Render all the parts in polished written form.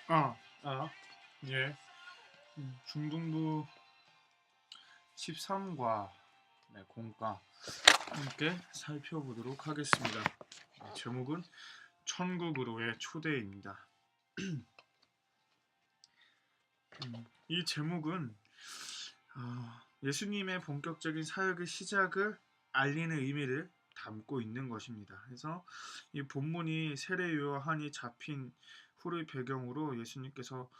아, 아, 예. 중등부 13과 공과 함께 살펴보도록 하겠습니다. 제목은 천국으로의 초대입니다. 이 제목은 예수님의 본격적인 사역의 시작을 알리는 의미를 담고 있는 것입니다. 그래서 이 본문이 세례 요한이 잡힌 후를 배경으로 예수님께서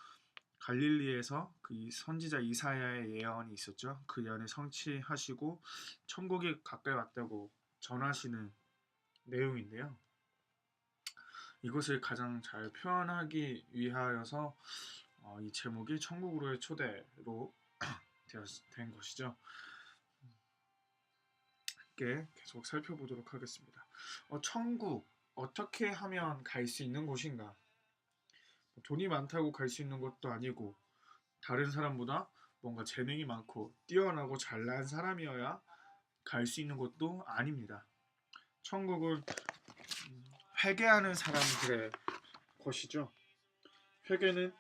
갈릴리에서 그 선지자 이사야의 예언이 있었죠. 그 예언을 성취하시고 천국이 가까이 왔다고 전하시는 내용인데요. 이것을 가장 잘 표현하기 위하여서 이 제목이 천국으로의 초대로 된 것이죠. 함께 계속 살펴보도록 하겠습니다. 천국 어떻게 하면 갈 수 있는 곳인가? 돈이 많다고 갈 수 있는 것도 아니고 다른 사람보다 뭔가 재능이 많고 뛰어나고 잘난 사람이어야 갈 수 있는 것도 아닙니다. 천국은 회개하는 사람들의 것이죠. 회개는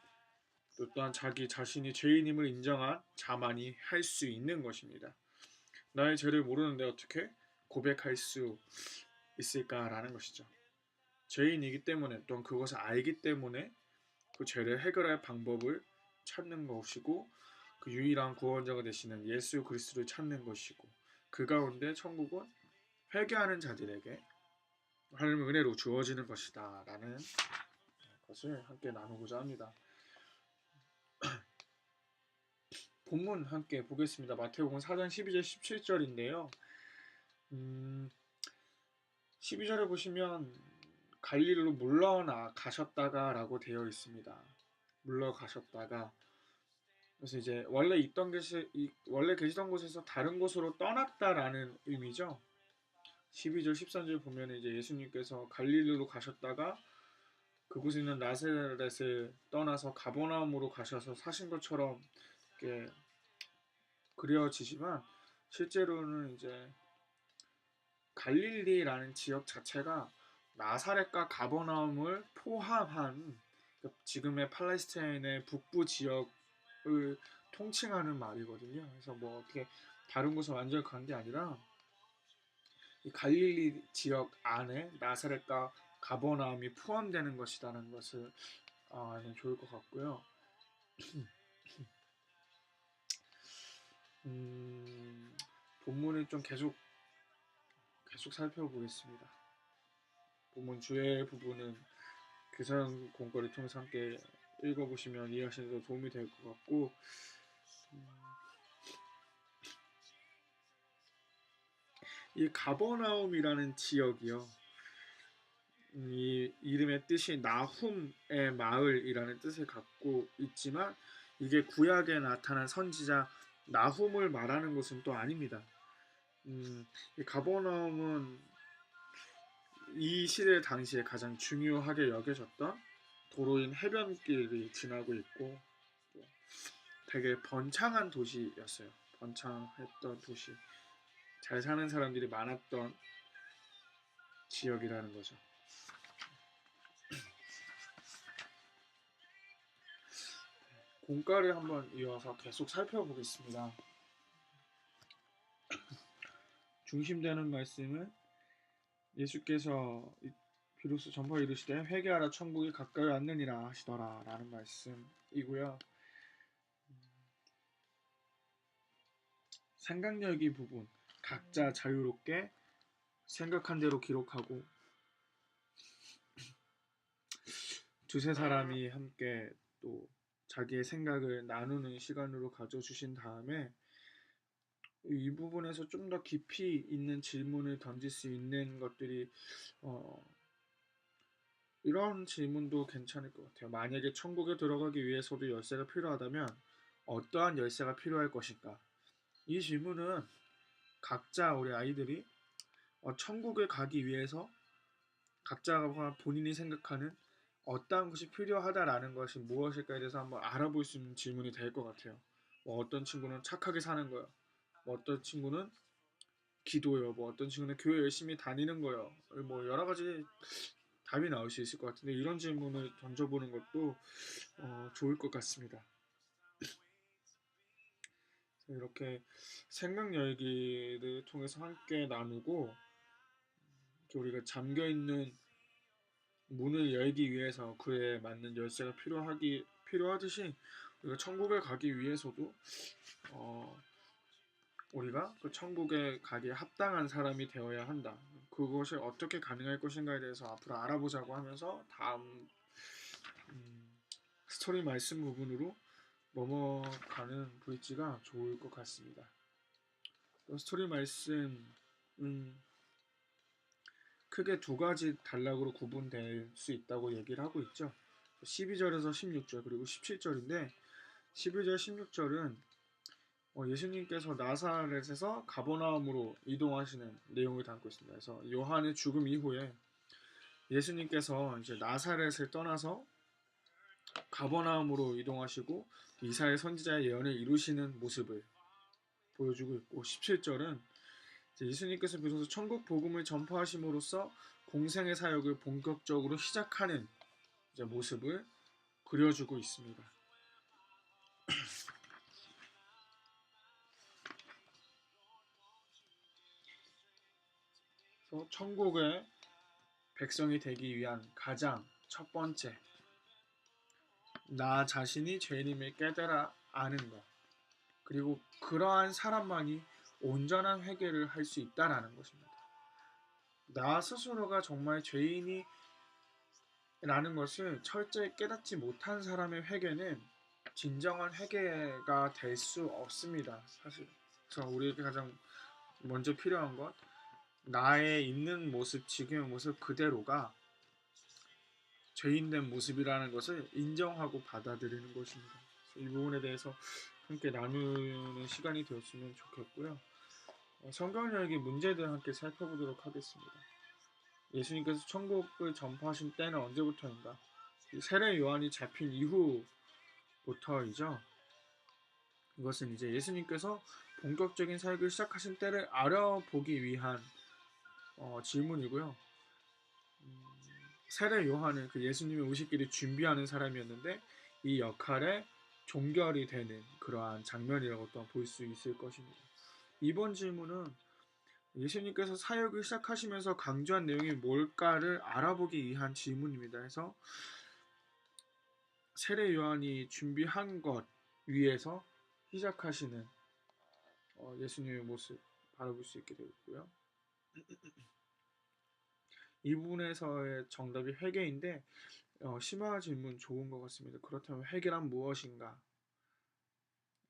또한 자기 자신이 죄인임을 인정한 자만이 할 수 있는 것입니다. 나의 죄를 모르는데 어떻게 고백할 수 있을까라는 것이죠. 죄인이기 때문에 또한 그것을 알기 때문에 그 죄를 해결할 방법을 찾는 것이고 그 유일한 구원자가 되시는 예수 그리스도를 찾는 것이고 그 가운데 천국은 회개하는 자들에게 하나님의 은혜로 주어지는 것이다 라는 것을 함께 나누고자 합니다. 본문 함께 보겠습니다. 마태복음 4장 12절 17절인데요. 12절에 보시면 갈릴리로 물러나 가셨다가 라고 되어 있습니다. 물러가셨다가 그래서 이제 원래 계시던 곳에서 다른 곳으로 떠났다라는 의미죠. 12절 13절 보면 이제 예수님께서 갈릴리로 가셨다가 그곳에 있는 나사렛을 떠나서 가버나움으로 가셔서 사신 것처럼 이렇게 그려지지만 실제로는 이제 갈릴리라는 지역 자체가 나사렛과 가버나움을 포함한 지금의 팔레스타인의 북부 지역을 통칭하는 말이거든요. 그래서 뭐 어떻게 다른 곳을 완전히 간 게 아니라 이 갈릴리 지역 안에 나사렛과 가버나움이 포함되는 것이라는 것을 알면 좋을 것 같고요. 본문을 좀 계속 살펴보겠습니다. 본문 주의 부분은 교사형 공과를 통해서 함께 읽어보시면 이해하시는 데 도움이 될 것 같고 이 가버나움이라는 지역이요. 이 이름의 뜻이 나훔의 마을이라는 뜻을 갖고 있지만 이게 구약에 나타난 선지자 나훔을 말하는 것은 또 아닙니다. 이 가버나움은 이 시대 당시에 가장 중요하게 여겨졌던 도로인 해변길이 지나고 있고 되게 번창한 도시였어요. 번창했던 도시. 잘 사는 사람들이 많았던 지역이라는 거죠. 공과를 한번 이어서 계속 살펴보겠습니다. 중심되는 말씀은 예수께서 비로소 전파 이르시되 회개하라 천국이 가까이 왔느니라 하시더라 라는 말씀이고요. 생각력이 부분 각자 자유롭게 생각한 대로 기록하고 두세 사람이 함께 또 자기의 생각을 나누는 시간으로 가져주신 다음에 이 부분에서 좀 더 깊이 있는 질문을 던질 수 있는 것들이 이런 질문도 괜찮을 것 같아요. 만약에 천국에 들어가기 위해서도 열쇠가 필요하다면 어떠한 열쇠가 필요할 것인가? 이 질문은 각자 우리 아이들이 천국에 가기 위해서 각자가 본인이 생각하는 어떠한 것이 필요하다라는 것이 무엇일까에 대해서 한번 알아볼 수 있는 질문이 될 것 같아요. 뭐 어떤 친구는 착하게 사는 거요. 뭐 어떤 친구는 기도요. 뭐 어떤 친구는 교회 열심히 다니는 거요. 뭐 여러 가지 답이 나올 수 있을 것 같은데 이런 질문을 던져보는 것도 좋을 것 같습니다. 이렇게 생명 열기를 통해서 함께 나누고 우리가 잠겨 있는 문을 열기 위해서 그에 맞는 열쇠가 필요하듯이 우리가 천국에 가기 위해서도 우리가 그 천국에 가기에 합당한 사람이 되어야 한다. 그것이 어떻게 가능할 것인가에 대해서 앞으로 알아보자고 하면서 다음 스토리 말씀 부분으로 넘어가는 브릿지가 좋을 것 같습니다. 스토리 말씀은 크게 두 가지 단락으로 구분될 수 있다고 얘기를 하고 있죠. 12절에서 16절 그리고 17절인데 12절 16절은 예수님께서 나사렛에서 가버나움으로 이동하시는 내용을 담고 있습니다. 그래서 요한의 죽음 이후에 예수님께서 이제 나사렛을 떠나서 가버나움으로 이동하시고 이사야 선지자의 예언을 이루시는 모습을 보여주고 있고 17절은 예수님께서 비로소 천국 복음을 전파하심으로써 공생의 사역을 본격적으로 시작하는 이제 모습을 그려주고 있습니다. 그래서 천국의 백성이 되기 위한 가장 첫 번째 나 자신이 죄인임을 깨달아 아는 것 그리고 그러한 사람만이 온전한 회개를 할 수 있다라는 것입니다. 나 스스로가 정말 죄인이 라는 것을 철저히 깨닫지 못한 사람의 회개는 진정한 회개가 될 수 없습니다. 사실 그래서 우리에게 가장 먼저 필요한 것 나의 있는 모습, 지금의 모습 그대로가 죄인된 모습이라는 것을 인정하고 받아들이는 것입니다. 이 부분에 대해서 함께 나누는 시간이 되었으면 좋겠고요. 성경 열기 문제들 함께 살펴보도록 하겠습니다. 예수님께서 천국을 전파하신 때는 언제부터인가? 세례 요한이 잡힌 이후부터이죠. 이것은 이제 예수님께서 본격적인 사역을 시작하신 때를 알아보기 위한 질문이고요. 세례 요한은 그 예수님의 오시기를 준비하는 사람이었는데 이 역할에 종결이 되는 그러한 장면이라고 또한 볼 수 있을 것입니다. 이번 질문은 예수님께서 사역을 시작하시면서 강조한 내용이 뭘까를 알아보기 위한 질문입니다. 해서 세례 요한이 준비한 것 위에서 시작하시는 예수님의 모습 바라볼 수 있게 되었고요. 이 부분에서의 정답이 회개인데 심화 질문 좋은 것 같습니다. 그렇다면 회개란 무엇인가?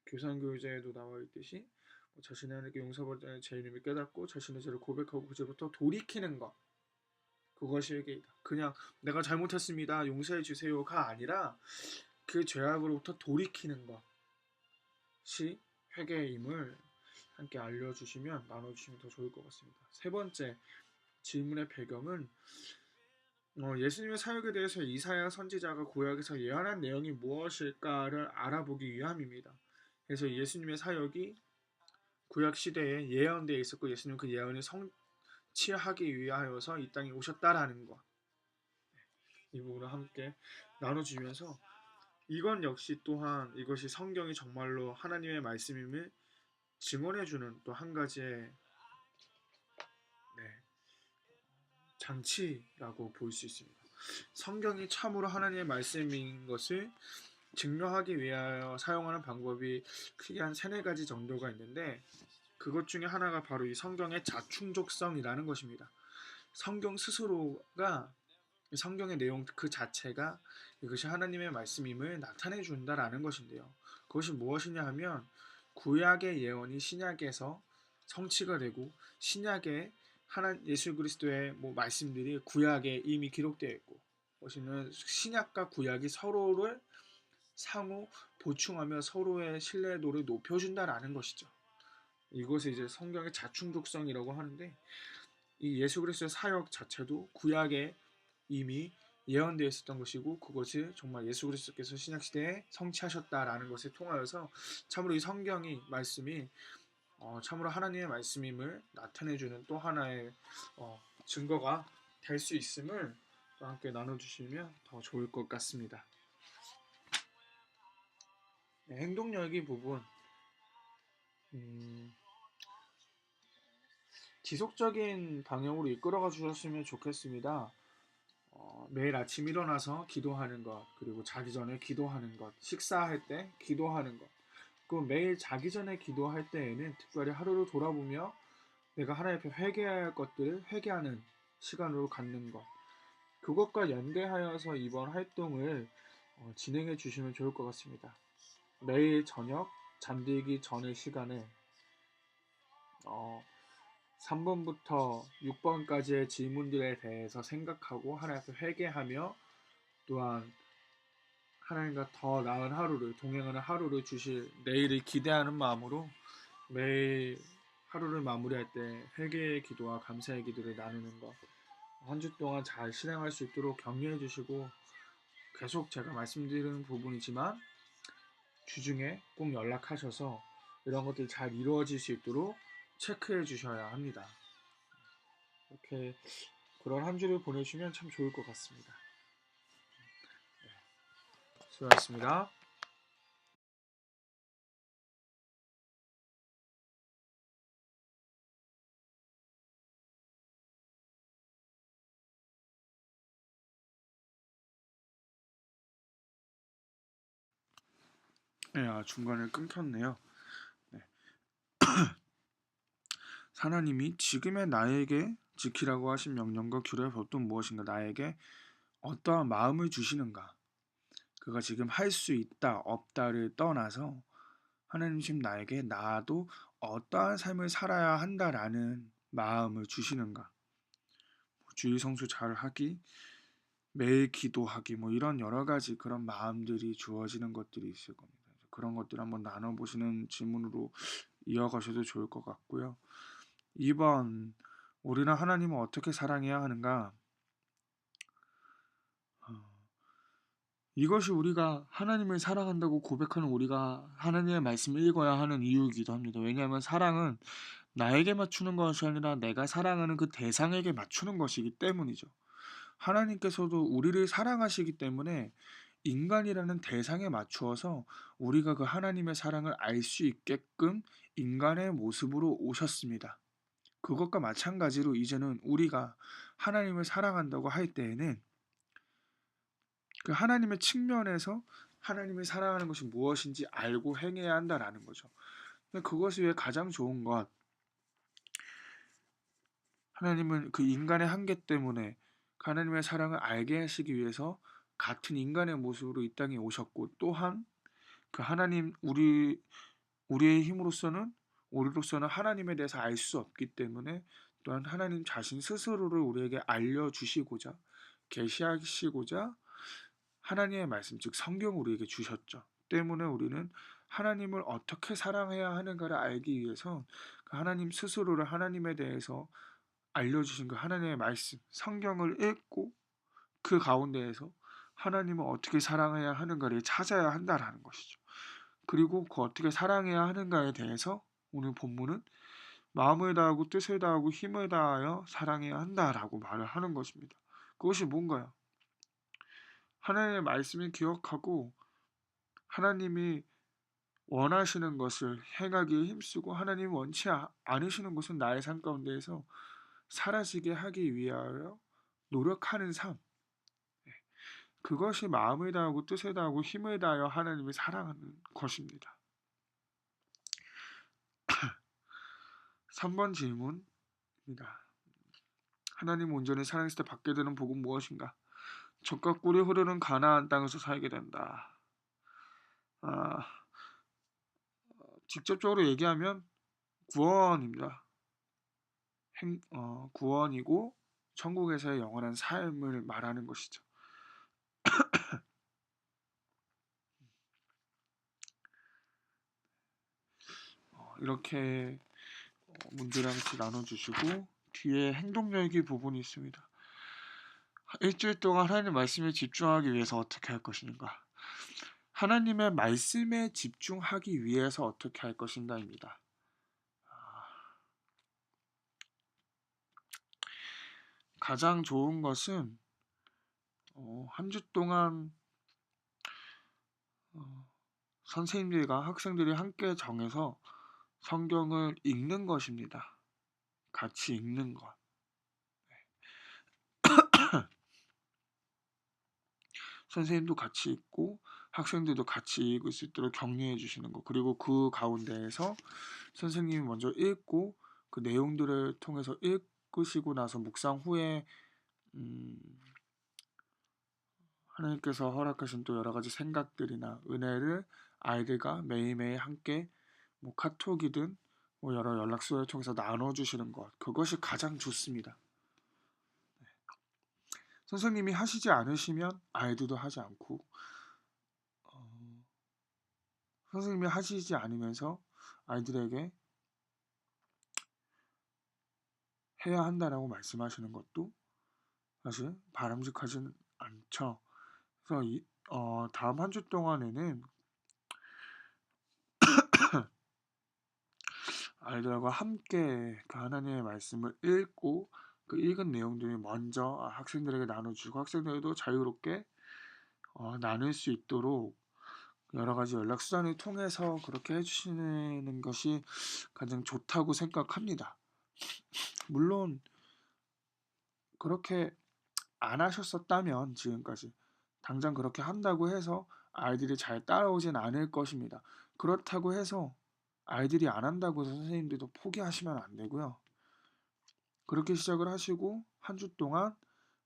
교산교제에도 나와 있듯이 자신의 하나님께 용서받은 죄인임을 깨닫고 자신의 죄를 고백하고 그 죄부터 돌이키는 것 그것이 회개이다. 그냥 내가 잘못했습니다 용서해 주세요가 아니라 그 죄악으로부터 돌이키는 것이 회개임을 함께 알려주시면 나눠주시면 더 좋을 것 같습니다. 세 번째 질문의 배경은 예수님의 사역에 대해서 이사야 선지자가 구약에서 예언한 내용이 무엇일까를 알아보기 위함입니다. 그래서 예수님의 사역이 구약 시대에 예언되어 있었고 예수님은 그 예언을 성취하기 위하여서 이 땅에 오셨다라는 것. 이 부분을 함께 나눠주면서 이건 역시 또한 이것이 성경이 정말로 하나님의 말씀임을 증언해주는 또 한 가지의 장치라고 볼 수 있습니다. 성경이 참으로 하나님의 말씀인 것을 증명하기 위하여 사용하는 방법이 크게 한 3-4가지 정도가 있는데 그것 중에 하나가 바로 이 성경의 자충족성이라는 것입니다. 성경 스스로가 성경의 내용 그 자체가 이것이 하나님의 말씀임을 나타내 준다라는 것인데요. 그것이 무엇이냐 하면 구약의 예언이 신약에서 성취가 되고 신약의 예수 그리스도의 말씀들이 구약에 이미 기록되어 있고 그것은 신약과 구약이 서로를 상호 보충하며 서로의 신뢰도를 높여준다라는 것이죠. 이것을 이제 성경의 자충족성이라고 하는데 이 예수 그리스도의 사역 자체도 구약에 이미 예언되어 있었던 것이고 그것을 정말 예수 그리스도께서 신약시대에 성취하셨다라는 것을 통하여서 참으로 이 성경이 말씀이 참으로 하나님의 말씀임을 나타내주는 또 하나의 증거가 될 수 있음을 또 함께 나눠주시면 더 좋을 것 같습니다. 네, 행동력이 부분 음, 지속적인 방향으로 이끌어가 주셨으면 좋겠습니다. 매일 아침 일어나서 기도하는 것, 그리고 자기 전에 기도하는 것, 식사할 때 기도하는 것, 그 매일 자기 전에 기도할 때에는 특별히 하루를 돌아보며 내가 하나님 앞에 회개해야 할 것들을 회개하는 시간으로 갖는 것, 그것과 연계하여서 이번 활동을 진행해 주시면 좋을 것 같습니다. 매일 저녁 잠들기 전의 시간에 3번부터 6번까지의 질문들에 대해서 생각하고 하나님 앞에 회개하며 또한 하나님과 더 나은 하루를 동행하는 하루를 주실 내일을 기대하는 마음으로 매일 하루를 마무리할 때 회개의 기도와 감사의 기도를 나누는 것, 한 주 동안 잘 실행할 수 있도록 격려해 주시고, 계속 제가 말씀드리는 부분이지만 주중에 꼭 연락하셔서 이런 것들이 잘 이루어질 수 있도록 체크해 주셔야 합니다. 이렇게 그런 한 주를 보내주시면 참 좋을 것 같습니다. 수고하셨습니다. 네, 중간에 끊겼네요. 네. 하나님이 지금의 나에게 지키라고 하신 명령과 규례의 법도는 무엇인가? 나에게 어떠한 마음을 주시는가? 그가 지금 할 수 있다, 없다를 떠나서 하나님 지금 나에게 나도 어떠한 삶을 살아야 한다라는 마음을 주시는가? 주일 성수 잘 하기, 매일 기도하기, 뭐 이런 여러 가지 그런 마음들이 주어지는 것들이 있을 겁니다. 그런 것들 한번 나눠보시는 질문으로 이어가셔도 좋을 것 같고요. 2번, 우리는 하나님을 어떻게 사랑해야 하는가? 어, 이것이 우리가 하나님을 사랑한다고 고백하는 우리가 하나님의 말씀을 읽어야 하는 이유이기도 합니다. 왜냐하면 사랑은 나에게 맞추는 것이 아니라 내가 사랑하는 그 대상에게 맞추는 것이기 때문이죠. 하나님께서도 우리를 사랑하시기 때문에 인간이라는 대상에 맞추어서 우리가 그 하나님의 사랑을 알 수 있게끔 인간의 모습으로 오셨습니다. 그것과 마찬가지로 이제는 우리가 하나님을 사랑한다고 할 때에는 그 하나님의 측면에서 하나님을 사랑하는 것이 무엇인지 알고 행해야 한다라는 거죠. 그것이 왜 가장 좋은 것, 하나님은 그 인간의 한계 때문에 하나님의 사랑을 알게 하시기 위해서 같은 인간의 모습으로 이 땅에 오셨고, 또한 그 하나님 우리의 힘으로서는 우리로서는 하나님에 대해서 알 수 없기 때문에 또한 하나님 자신 스스로를 우리에게 알려주시고자 계시하시고자 하나님의 말씀 즉 성경을 우리에게 주셨죠. 때문에 우리는 하나님을 어떻게 사랑해야 하는가를 알기 위해서 그 하나님 스스로를 하나님에 대해서 알려주신 그 하나님의 말씀 성경을 읽고 그 가운데에서 하나님을 어떻게 사랑해야 하는가를 찾아야 한다라는 것이죠. 그리고 그 어떻게 사랑해야 하는가에 대해서 오늘 본문은 마음을 다하고 뜻을 다하고 힘을 다하여 사랑해야 한다라고 말을 하는 것입니다. 그것이 뭔가요? 하나님의 말씀을 기억하고 하나님이 원하시는 것을 행하기에 힘쓰고 하나님이 원치 않으시는 것은 나의 삶 가운데에서 사라지게 하기 위하여 노력하는 삶. 그것이 마음을 다하고 뜻을 다하고 힘을 다하여 하나님을 사랑하는 것입니다. 3번 질문입니다. 하나님 온전히 사랑했을 때 받게 되는 복은 무엇인가? 젖과 꿀이 흐르는 가나안 땅에서 살게 된다. 아, 직접적으로 얘기하면 구원입니다. 구원이고 천국에서의 영원한 삶을 말하는 것이죠. 이렇게 문제를 하나씩 나눠주시고 뒤에 행동력의 부분이 있습니다. 일주일 동안 하나님 말씀에 집중하기 위해서 어떻게 할 것인가? 하나님의 말씀에 집중하기 위해서 어떻게 할 것인가입니다. 가장 좋은 것은 한 주 동안 선생님들과 학생들이 함께 정해서 성경을 읽는 것입니다. 같이 읽는 것. 선생님도 같이 읽고 학생들도 같이 읽을 수 있도록 격려해 주시는 것. 그리고 그 가운데에서 선생님이 먼저 읽고 그 내용들을 통해서 읽으시고 나서 묵상 후에 음, 하나님께서 허락하신 또 여러 가지 생각들이나 은혜를 아이들과 매일매일 함께 뭐 카톡이든 뭐 여러 연락소를 통해서 나눠주시는 것. 그것이 가장 좋습니다. 선생님이 하시지 않으시면 아이들도 하지 않고 어, 선생님이 하시지 않으면서 아이들에게 해야 한다라고 말씀하시는 것도 사실 바람직하진 않죠. 그래서 다음 한 주 동안에는 아이들과 함께 그 하나님의 말씀을 읽고 그 읽은 내용들을 먼저 학생들에게 나눠주고 학생들도 자유롭게 나눌 수 있도록 여러 가지 연락 수단을 통해서 그렇게 해주시는 것이 가장 좋다고 생각합니다. 물론 그렇게 안 하셨었다면 지금까지 당장 그렇게 한다고 해서 아이들이 잘 따라오진 않을 것입니다. 그렇다고 해서 아이들이 안 한다고 해서 선생님들도 포기하시면 안 되고요. 그렇게 시작을 하시고 한 주 동안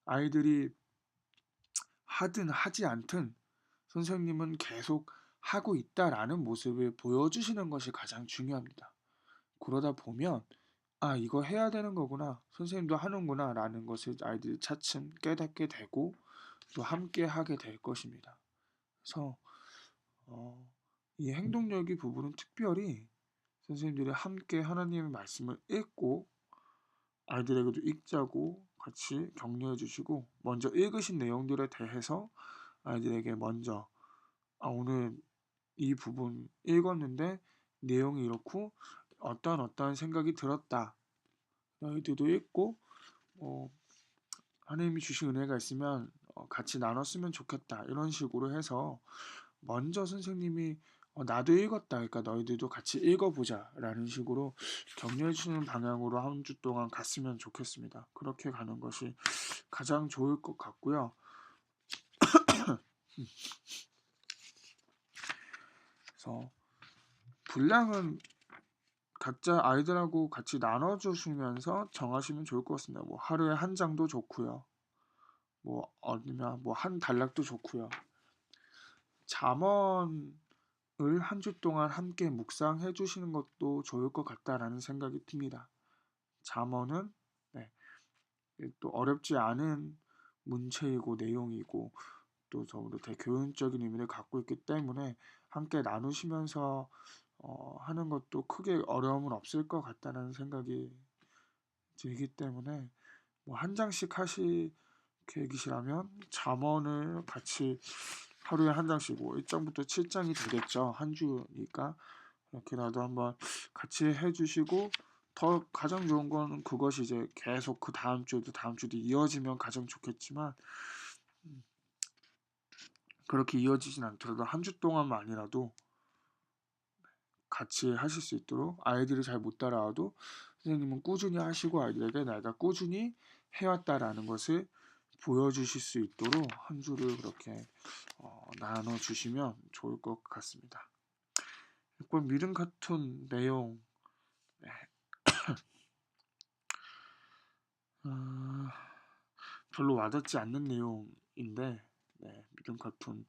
아이들이 하든 하지 않든 선생님은 계속 하고 있다라는 모습을 보여주시는 것이 가장 중요합니다. 그러다 보면 이거 해야 되는 거구나. 선생님도 하는구나 라는 것을 아이들이 차츰 깨닫게 되고 또 함께 하게 될 것입니다. 그래서 이 행동력의 부분은 특별히 선생님들이 함께 하나님의 말씀을 읽고 아이들에게도 읽자고 같이 격려해 주시고 먼저 읽으신 내용들에 대해서 아이들에게 먼저 오늘 이 부분 읽었는데 내용이 이렇고 어떠한 생각이 들었다. 아이들도 읽고 하나님이 주신 은혜가 있으면 같이 나눴으면 좋겠다. 이런 식으로 해서 먼저 선생님이 나도 읽었다. 그러니까 너희들도 같이 읽어보자. 라는 식으로 격려해 주는 방향으로 한 주 동안 갔으면 좋겠습니다. 그렇게 가는 것이 가장 좋을 것 같고요. 그래서 분량은 각자 아이들하고 같이 나눠주시면서 정하시면 좋을 것 같습니다. 뭐 하루에 한 장도 좋고요. 뭐 아니면 뭐 한 단락도 좋고요. 잠언을 한 주 동안 함께 묵상해 주시는 것도 좋을 것 같다라는 생각이 듭니다. 잠언은 네, 또 어렵지 않은 문체이고 내용이고 또 더불어 대교훈적인 의미를 갖고 있기 때문에 함께 나누시면서 하는 것도 크게 어려움은 없을 것 같다는 생각이 들기 때문에 뭐 한 장씩 하실 계획이시라면 잠언을 같이 하루에 한 장씩 뭐 1장부터 7장이 되겠죠. 한 주니까 그렇게라도 한번 같이 해주시고 더 가장 좋은 건 그것이 이제 계속 그 다음 주도 이어지면 가장 좋겠지만 그렇게 이어지진 않더라도 한 주 동안만이라도 같이 하실 수 있도록 아이들이 잘 못 따라와도 선생님은 꾸준히 하시고 아이들에게 내가 꾸준히 해왔다라는 것을 보여주실 수 있도록 한 주를 그렇게 나눠주시면 좋을 것 같습니다. 6번 믿음 같은 내용 어, 별로 와닿지 않는 내용인데 믿음 같은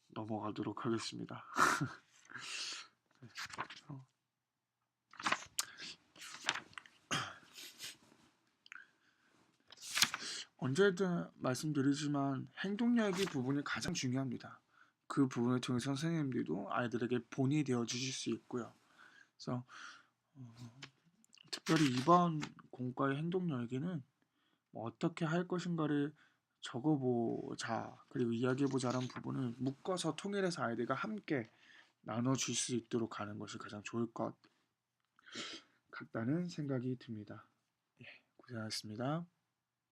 넘어가도록 하겠습니다. 언제든 말씀드리지만 행동력의 부분이 가장 중요합니다. 그 부분을 통해 선생님들도 아이들에게 본이 되어 주실 수 있고요. 그래서 특별히 이번 공과의 행동력에는 뭐 어떻게 할 것인가를 적어보자 그리고 이야기해보자라는 부분을 묶어서 통일해서 아이들과 함께 나눠줄 수 있도록 하는 것이 가장 좋을 것 같다는 생각이 듭니다. 예, 고생하셨습니다.